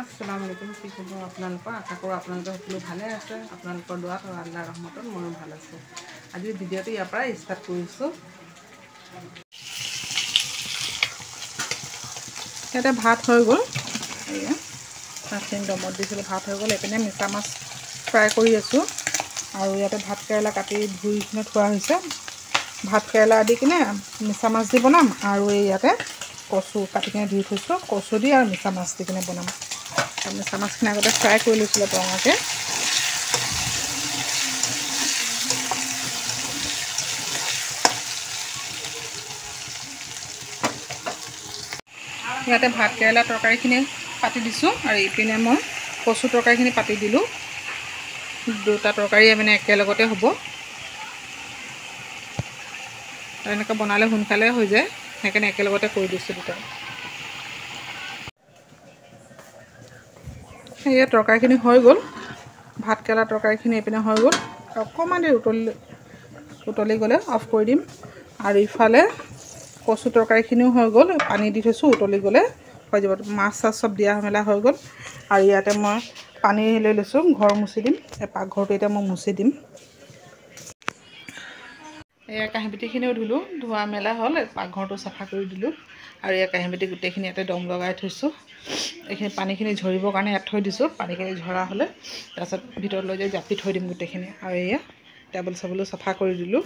আসসালামু আলাইকুম। কি খবৰ আপোনালোকৰ? আশা কৰোঁ আপোনালোকে সকলো ভালে আছে। আপোনালোকৰ দোৱাত আৰু আল্লাহৰ ৰহমতত ময়ো ভাল আছোঁ। আজি ভিডিঅ'টো ইয়াৰ পৰাই ষ্টাৰ্ট কৰিছোঁ। ইয়াতে ভাত হৈ গ'ল। এয়া ভাতখিনি দমত দিছিলোঁ, ভাত হৈ গ'ল। এইপিনে মিছা মাছ ফ্ৰাই কৰি আছোঁ আৰু ইয়াতে ভাত কেৰেলা কাটি ধুই কিনে থোৱা হৈছে। ভাত কেৰেলা দি কিনে মিছা মাছ দি বনাম আৰু এই ইয়াতে কচু কাটি কিনে ধুই থৈছোঁ, কচু দি আৰু মিছা মাছ দি কিনে বনাম। মিছা মাছখিনি আগতে ফ্ৰাই কৰি লৈছিলোঁ ৰঙাকৈ। ইয়াতে ভাত কেৰেলা তৰকাৰীখিনি পাতি দিছোঁ আৰু ইপিনে মই কচু তৰকাৰীখিনি পাতি দিলোঁ। দুটা তৰকাৰী মানে একেলগতে হ'ব। এনেকৈ বনালে সোনকালে হৈ যায়, সেইকাৰণে একেলগতে কৰি দিছোঁ দুটা। সেয়ে তৰকাৰীখিনি হৈ গ'ল। ভাত কেৰেলা তৰকাৰীখিনি এইপিনে হৈ গ'ল। অকণমান দেৰি উতলি গ'লে অফ কৰি দিম। আৰু ইফালে কচু তৰকাৰীখিনিও হৈ গ'ল, পানী দি থৈছোঁ, উতলি গ'লে হৈ যাব। মাছ চাছ চব দিয়া মেলা হৈ গ'ল। আৰু ইয়াতে মই পানী লৈ লৈছোঁ, ঘৰ মুচি দিম। এই পাকঘৰটো এতিয়া মই মুচি দিম। এয়া কাঁহী বাতিখিনিও ধুলোঁ, ধোৱা মেলা হ'ল। পাকঘৰটো চাফা কৰি দিলোঁ আৰু এয়া কাঁহী বাতি গোটেইখিনি ইয়াতে দম লগাই থৈছোঁ। এইখিনি পানীখিনি ঝৰিবৰ কাৰণে ইয়াত থৈ দিছোঁ। পানীখিনি ঝৰা হ'লে তাৰপিছত ভিতৰত লৈ যাই জাপি থৈ দিম গোটেইখিনি। আৰু এয়া টেবুল চেবুলো চাফা কৰি দিলোঁ।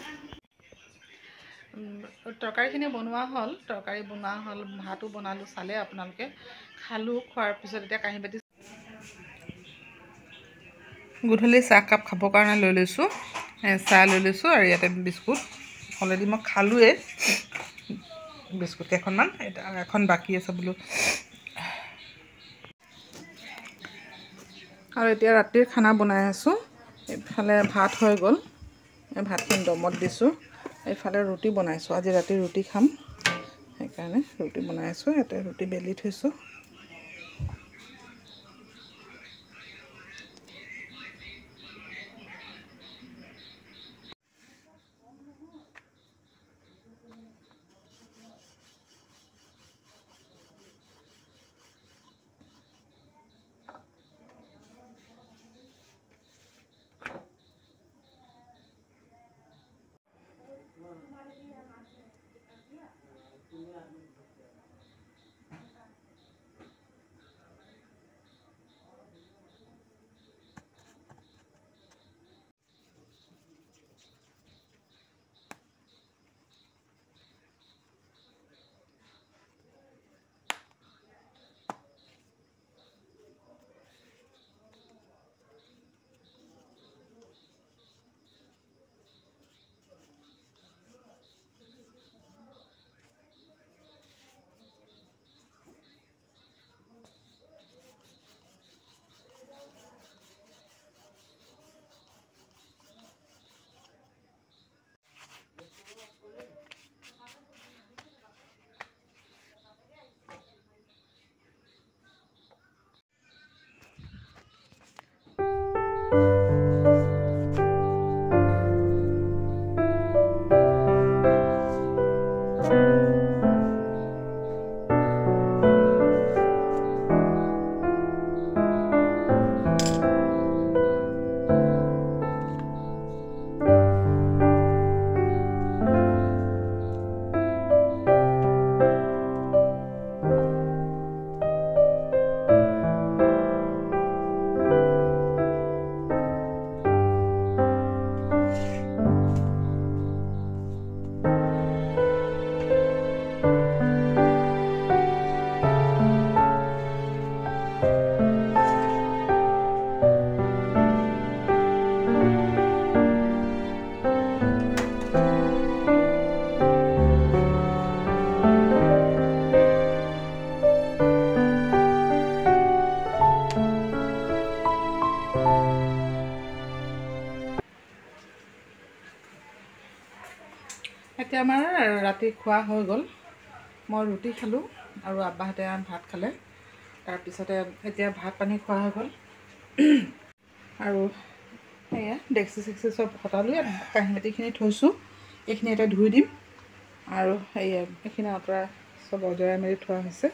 তৰকাৰীখিনি বনোৱা হ'ল, ভাতো বনালোঁ, চালে আপোনালোকে। খালোঁ, খোৱাৰ পিছত এতিয়া কাঁহী বাতি গধূলি চাহকাপ খাবৰ কাৰণে লৈ লৈছোঁ। চাহ লৈ লৈছোঁ আৰু ইয়াতে বিস্কুট অলৰেডি মই খালোঁৱেই বিস্কুট কেইখনমান, এখন বাকী আছে বোলো। আৰু এতিয়া ৰাতিৰ খানা বনাই আছোঁ। এইফালে ভাত হৈ গ'ল, এই ভাতখিনি দমত দিছোঁ। এইফালে ৰুটি বনাইছোঁ, আজি ৰাতি ৰুটি খাম, সেইকাৰণে ৰুটি বনাই আছোঁ। ইয়াতে ৰুটি বেলি থৈছোঁ। এতিয়া আমাৰ ৰাতি খোৱা হৈ গ'ল। মই ৰুটি খালোঁ আৰু আব্বাহঁতে ভাত খালে। তাৰপিছতে এতিয়া ভাত পানী খোৱা হৈ গ'ল আৰু এয়া ডেক্সি চেক্সি চব হটালোঁ। কাঁহী বাতিখিনি থৈছোঁ, এইখিনি এতিয়া ধুই দিম আৰু এইখিনি আঁতৰাই চব অজৰাই মেলি থোৱা হৈছে।